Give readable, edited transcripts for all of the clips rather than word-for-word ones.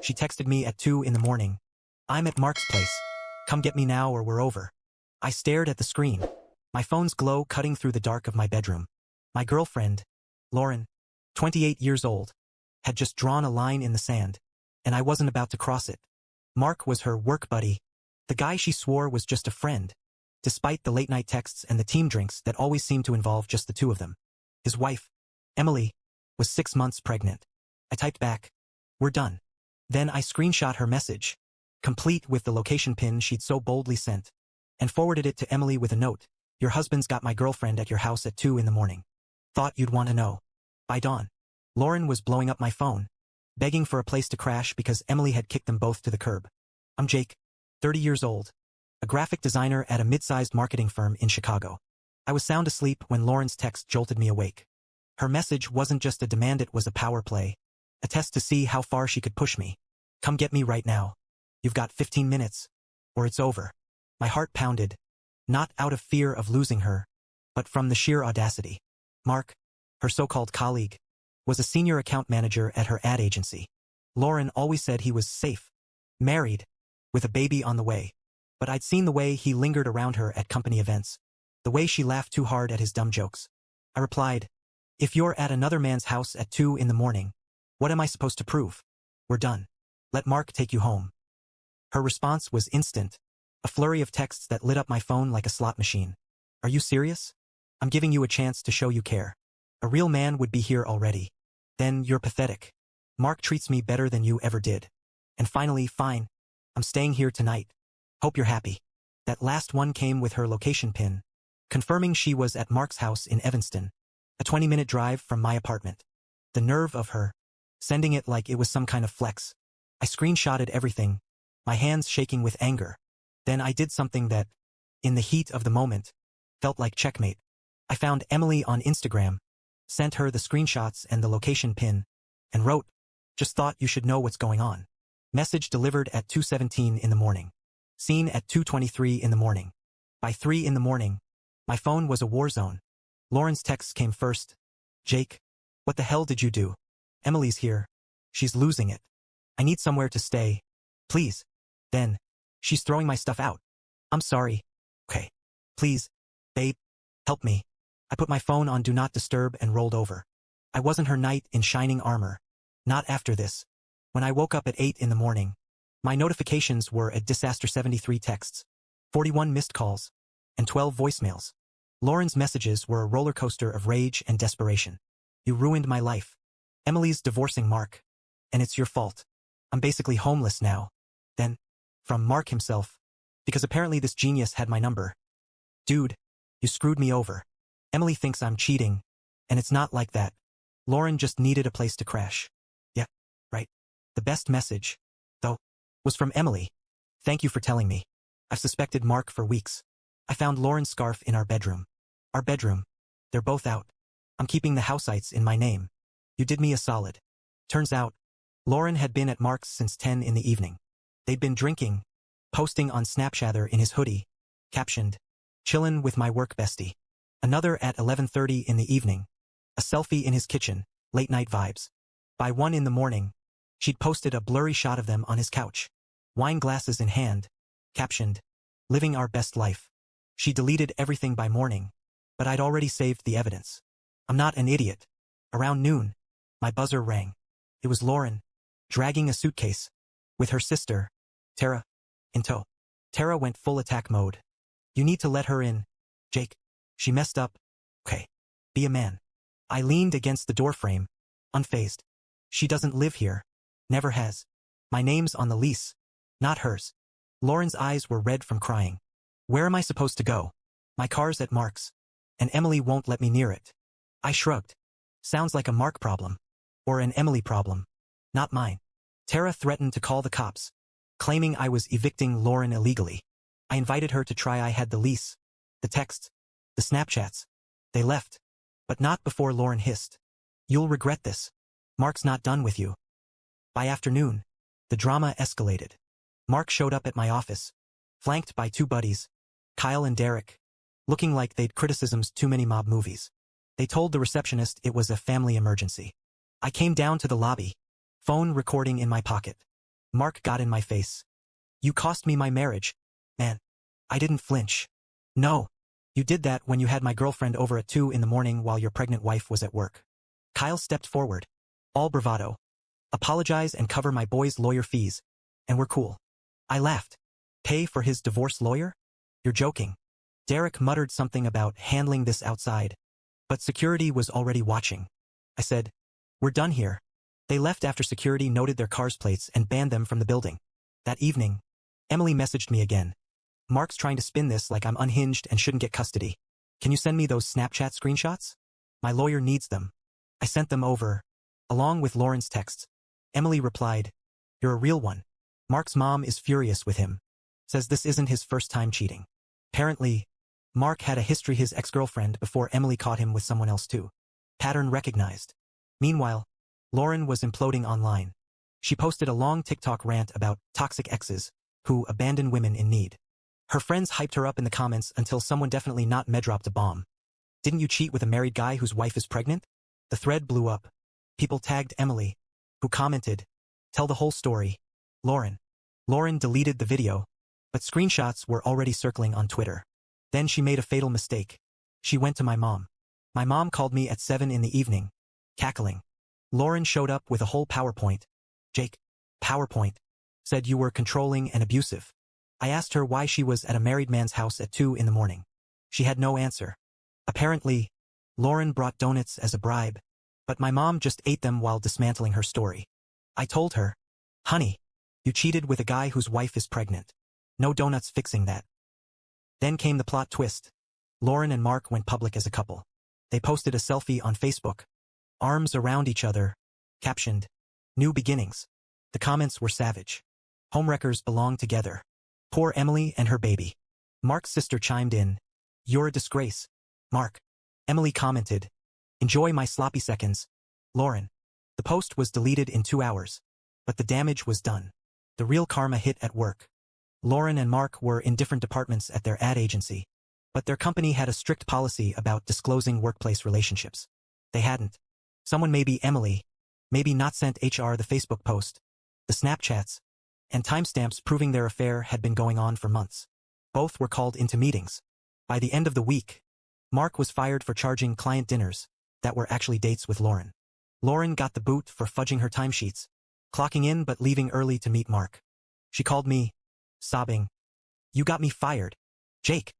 She texted me at 2 in the morning. I'm at Mark's place. Come get me now or we're over. I stared at the screen. My phone's glow cutting through the dark of my bedroom. My girlfriend, Lauren, 28 years old, had just drawn a line in the sand, and I wasn't about to cross it. Mark was her work buddy. The guy she swore was just a friend, despite the late-night texts and the team drinks that always seemed to involve just the two of them. His wife, Emily, was 6 months pregnant. I typed back, "We're done." Then I screenshot her message, complete with the location pin she'd so boldly sent, and forwarded it to Emily with a note. "Your husband's got my girlfriend at your house at 2 in the morning. Thought you'd want to know." By dawn, Lauren was blowing up my phone, begging for a place to crash because Emily had kicked them both to the curb. I'm Jake, 30 years old, a graphic designer at a mid-sized marketing firm in Chicago. I was sound asleep when Lauren's text jolted me awake. Her message wasn't just a demand, it was a power play, a test to see how far she could push me. "Come get me right now. You've got 15 minutes, or it's over." My heart pounded, not out of fear of losing her, but from the sheer audacity. Mark, her so-called colleague, was a senior account manager at her ad agency. Lauren always said he was safe, married, with a baby on the way. But I'd seen the way he lingered around her at company events, the way she laughed too hard at his dumb jokes. I replied, "If you're at another man's house at 2 in the morning, what am I supposed to prove? We're done. Let Mark take you home." Her response was instant, a flurry of texts that lit up my phone like a slot machine. "Are you serious? I'm giving you a chance to show you care. A real man would be here already. Then you're pathetic. Mark treats me better than you ever did. And finally, fine. I'm staying here tonight. Hope you're happy." That last one came with her location pin, confirming she was at Mark's house in Evanston, a 20-minute drive from my apartment. The nerve of her, sending it like it was some kind of flex. I screenshotted everything, my hands shaking with anger. Then I did something that, in the heat of the moment, felt like checkmate. I found Emily on Instagram, sent her the screenshots and the location pin, and wrote, "Just thought you should know what's going on." Message delivered at 2:17 in the morning. Seen at 2:23 in the morning. By 3 in the morning, my phone was a war zone. Lauren's texts came first. "Jake, what the hell did you do? Emily's here. She's losing it. I need somewhere to stay. Please." Then, "She's throwing my stuff out. I'm sorry. Okay. Please, babe, help me." I put my phone on Do Not Disturb and rolled over. I wasn't her knight in shining armor. Not after this. When I woke up at 8 in the morning, my notifications were a disaster: 73 texts, 41 missed calls, and 12 voicemails. Lauren's messages were a roller coaster of rage and desperation. "You ruined my life. Emily's divorcing Mark. And it's your fault. I'm basically homeless now." Then, from Mark himself, because apparently this genius had my number. "Dude, you screwed me over. Emily thinks I'm cheating, and it's not like that. Lauren just needed a place to crash." Yeah, right. The best message, though, was from Emily. "Thank you for telling me. I've suspected Mark for weeks. I found Lauren's scarf in our bedroom. Our bedroom. They're both out. I'm keeping the houseites in my name. You did me a solid." Turns out, Lauren had been at Mark's since 10 in the evening. They'd been drinking, posting on Snapchat in his hoodie, captioned, "Chillin' with my work bestie." Another at 11:30 in the evening, a selfie in his kitchen, late-night vibes. By 1 in the morning, she'd posted a blurry shot of them on his couch, wine glasses in hand, captioned, "Living our best life." She deleted everything by morning, but I'd already saved the evidence. I'm not an idiot. Around noon, my buzzer rang. It was Lauren, dragging a suitcase, with her sister, Tara, in tow. Tara went full attack mode. "You need to let her in, Jake. She messed up. Okay. Be a man." I leaned against the doorframe, unfazed. "She doesn't live here. Never has. My name's on the lease, not hers." Lauren's eyes were red from crying. "Where am I supposed to go? My car's at Mark's, and Emily won't let me near it." I shrugged. "Sounds like a Mark problem. Or an Emily problem. Not mine." Tara threatened to call the cops, claiming I was evicting Lauren illegally. I invited her to try. I had the lease, the texts, the Snapchats. They left, but not before Lauren hissed, "You'll regret this. Mark's not done with you." By afternoon, the drama escalated. Mark showed up at my office, flanked by 2 buddies, Kyle and Derek, looking like they'd criticisms too many mob movies. They told the receptionist it was a family emergency. I came down to the lobby, phone recording in my pocket. Mark got in my face. You cost me my marriage. Man, I didn't flinch. No. You did that when you had my girlfriend over at 2 in the morning while your pregnant wife was at work. Kyle stepped forward. All bravado. Apologize and cover my boy's lawyer fees. And we're cool. I laughed. Pay for his divorce lawyer? You're joking. Derek muttered something about handling this outside. But security was already watching. I said, we're done here. They left after security noted their car's plates and banned them from the building. That evening, Emily messaged me again. Mark's trying to spin this like I'm unhinged and shouldn't get custody. Can you send me those Snapchat screenshots? My lawyer needs them. I sent them over, along with Lauren's texts. Emily replied, you're a real one. Mark's mom is furious with him. Says this isn't his first time cheating. Apparently, Mark had a history his ex-girlfriend before Emily caught him with someone else too. Pattern recognized. Meanwhile, Lauren was imploding online. She posted a long TikTok rant about toxic exes who abandon women in need. Her friends hyped her up in the comments until someone definitely not dropped a bomb. Didn't you cheat with a married guy whose wife is pregnant? The thread blew up. People tagged Emily, who commented, tell the whole story. Lauren. Lauren deleted the video, but screenshots were already circling on Twitter. Then she made a fatal mistake. She went to my mom. My mom called me at 7 in the evening, cackling. Lauren showed up with a whole PowerPoint. Jake, PowerPoint. Said you were controlling and abusive. I asked her why she was at a married man's house at 2 in the morning. She had no answer. Apparently, Lauren brought donuts as a bribe, but my mom just ate them while dismantling her story. I told her, honey, you cheated with a guy whose wife is pregnant. No donuts fixing that. Then came the plot twist. Lauren and Mark went public as a couple. They posted a selfie on Facebook. Arms around each other. Captioned, New Beginnings. The comments were savage. Homewreckers belong together. Poor Emily and her baby. Mark's sister chimed in. You're a disgrace. Mark. Emily commented. Enjoy my sloppy seconds. Lauren. The post was deleted in 2 hours. But the damage was done. The real karma hit at work. Lauren and Mark were in different departments at their ad agency. But their company had a strict policy about disclosing workplace relationships. They hadn't. Someone, maybe Emily, maybe not, sent HR the Facebook post, the Snapchats, and timestamps proving their affair had been going on for months. Both were called into meetings. By the end of the week, Mark was fired for charging client dinners that were actually dates with Lauren. Lauren got the boot for fudging her timesheets, clocking in but leaving early to meet Mark. She called me, sobbing. You got me fired. Jake.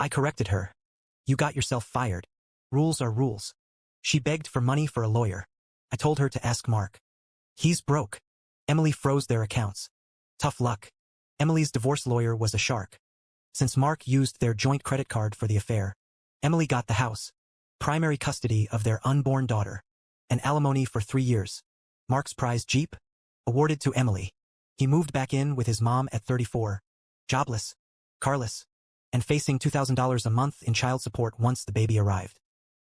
I corrected her. You got yourself fired. Rules are rules. She begged for money for a lawyer. I told her to ask Mark. He's broke. Emily froze their accounts. Tough luck. Emily's divorce lawyer was a shark. Since Mark used their joint credit card for the affair, Emily got the house, primary custody of their unborn daughter, and alimony for 3 years. Mark's prize Jeep? Awarded to Emily. He moved back in with his mom at 34, jobless, carless, and facing $2,000 a month in child support once the baby arrived.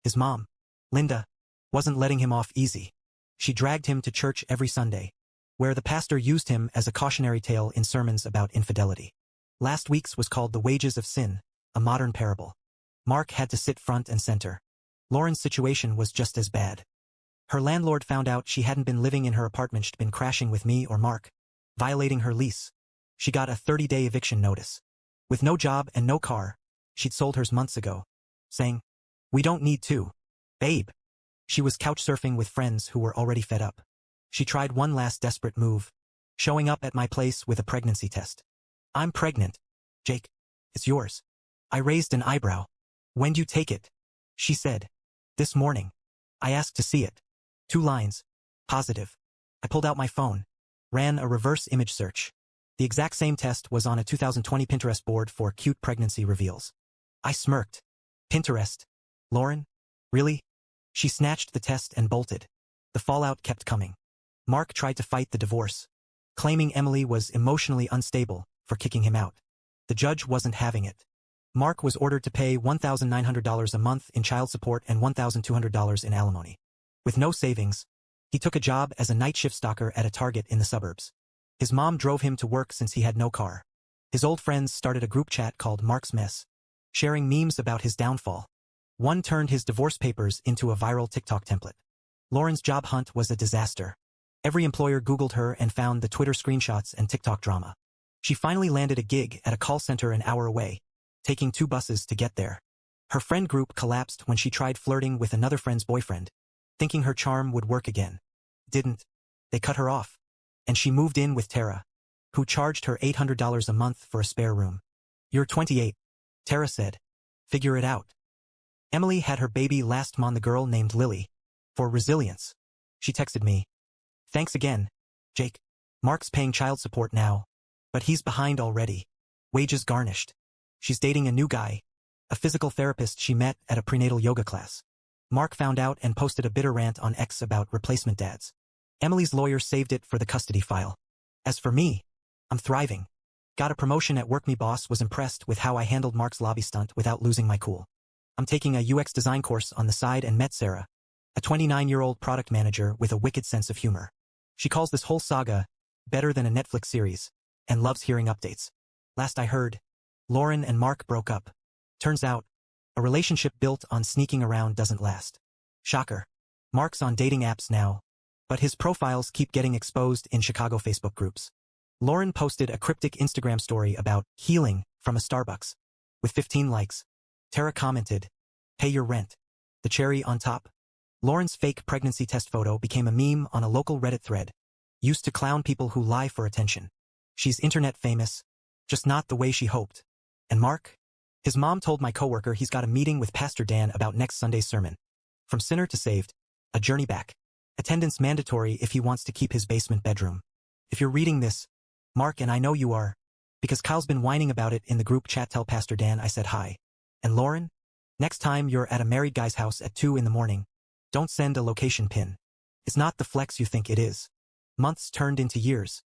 His mom, Linda, wasn't letting him off easy. She dragged him to church every Sunday, where the pastor used him as a cautionary tale in sermons about infidelity. Last week's was called The Wages of Sin, a modern parable. Mark had to sit front and center. Lauren's situation was just as bad. Her landlord found out she hadn't been living in her apartment, she'd been crashing with me or Mark, violating her lease. She got a 30-day eviction notice. With no job and no car, she'd sold hers months ago, saying, we don't need to, babe. She was couch surfing with friends who were already fed up. She tried one last desperate move, showing up at my place with a pregnancy test. I'm pregnant. Jake, it's yours. I raised an eyebrow. When'd you take it? She said. This morning. I asked to see it. 2 lines. Positive. I pulled out my phone. Ran a reverse image search. The exact same test was on a 2020 Pinterest board for cute pregnancy reveals. I smirked. Pinterest? Lauren? Really? She snatched the test and bolted. The fallout kept coming. Mark tried to fight the divorce, claiming Emily was emotionally unstable for kicking him out. The judge wasn't having it. Mark was ordered to pay $1,900 a month in child support and $1,200 in alimony. With no savings, he took a job as a night shift stalker at a Target in the suburbs. His mom drove him to work since he had no car. His old friends started a group chat called Mark's Mess, sharing memes about his downfall. One turned his divorce papers into a viral TikTok template. Lauren's job hunt was a disaster. Every employer Googled her and found the Twitter screenshots and TikTok drama. She finally landed a gig at a call center an hour away, taking 2 buses to get there. Her friend group collapsed when she tried flirting with another friend's boyfriend, thinking her charm would work again. Didn't. They cut her off. And she moved in with Tara, who charged her $800 a month for a spare room. "You're 28, Tara said. Figure it out." Emily had her baby last month. The girl named Lily. For resilience. She texted me. "Thanks again, Jake. Mark's paying child support now, but he's behind already. Wages garnished. She's dating a new guy, a physical therapist she met at a prenatal yoga class. Mark found out and posted a bitter rant on X about replacement dads. Emily's lawyer saved it for the custody file. As for me, I'm thriving. Got a promotion at work. My boss was impressed with how I handled Mark's lobby stunt without losing my cool. I'm taking a UX design course on the side and met Sarah, a 29-year-old product manager with a wicked sense of humor. She calls this whole saga better than a Netflix series and loves hearing updates. Last I heard, Lauren and Mark broke up. Turns out, a relationship built on sneaking around doesn't last. Shocker. Mark's on dating apps now, but his profiles keep getting exposed in Chicago Facebook groups. Lauren posted a cryptic Instagram story about healing from a Starbucks. With 15 likes. Tara commented, "Pay your rent." The cherry on top. Lauren's fake pregnancy test photo became a meme on a local Reddit thread, used to clown people who lie for attention. She's internet famous, just not the way she hoped. And Mark? His mom told my coworker he's got a meeting with Pastor Dan about next Sunday's sermon. From sinner to saved, a journey back. Attendance mandatory if he wants to keep his basement bedroom. If you're reading this, Mark, and I know you are, because Kyle's been whining about it in the group chat, tell Pastor Dan I said hi. And Lauren? Next time you're at a married guy's house at 2 in the morning, don't send a location pin. It's not the flex you think it is. Months turned into years,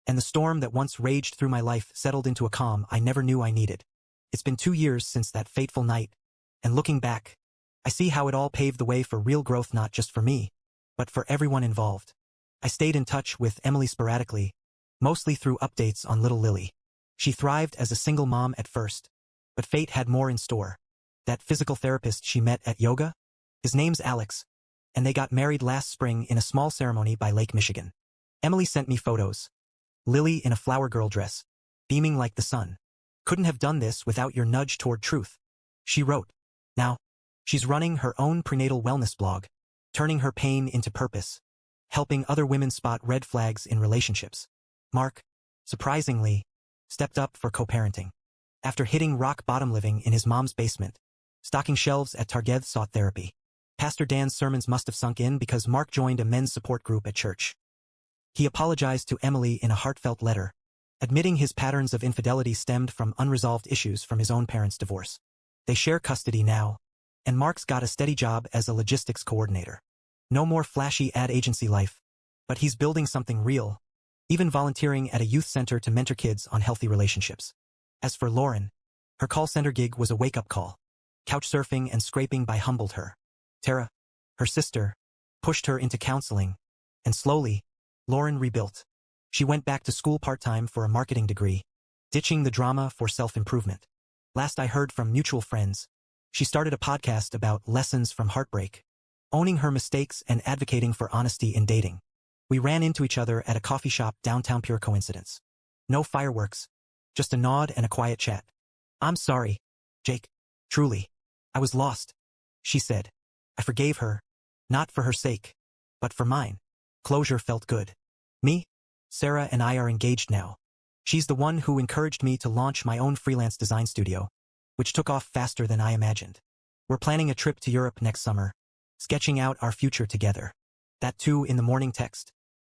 and the storm that once raged through my life settled into a calm I never knew I needed. It's been 2 years since that fateful night, and looking back, I see how it all paved the way for real growth, not just for me, but for everyone involved. I stayed in touch with Emily sporadically, mostly through updates on little Lily. She thrived as a single mom at first, but fate had more in store. That physical therapist she met at yoga? His name's Alex, and they got married last spring in a small ceremony by Lake Michigan. Emily sent me photos. Lily in a flower girl dress, beaming like the sun. Couldn't have done this without your nudge toward truth. She wrote. Now, she's running her own prenatal wellness blog, turning her pain into purpose, helping other women spot red flags in relationships. Mark, surprisingly, stepped up for co-parenting. After hitting rock bottom living in his mom's basement, stocking shelves at Target, sought therapy. Pastor Dan's sermons must have sunk in because Mark joined a men's support group at church. He apologized to Emily in a heartfelt letter, admitting his patterns of infidelity stemmed from unresolved issues from his own parents' divorce. They share custody now, and Mark's got a steady job as a logistics coordinator. No more flashy ad agency life, but he's building something real, even volunteering at a youth center to mentor kids on healthy relationships. As for Lauren, her call center gig was a wake-up call. Couch surfing and scraping by humbled her. Tara, her sister, pushed her into counseling, and slowly, Lauren rebuilt. She went back to school part-time for a marketing degree, ditching the drama for self-improvement. Last I heard from mutual friends, she started a podcast about lessons from heartbreak, owning her mistakes and advocating for honesty in dating. We ran into each other at a coffee shop downtown, pure coincidence. No fireworks, just a nod and a quiet chat. "I'm sorry, Jake. Truly. I was lost," she said. I forgave her, not for her sake, but for mine. Closure felt good. Me, Sarah, and I are engaged now. She's the one who encouraged me to launch my own freelance design studio, which took off faster than I imagined. We're planning a trip to Europe next summer, sketching out our future together. That 2 in the morning text.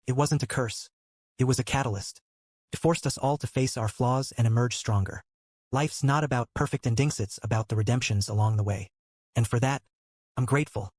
It wasn't a curse. It was a catalyst. It forced us all to face our flaws and emerge stronger. Life's not about perfect endings, it's about the redemptions along the way. And for that, I'm grateful.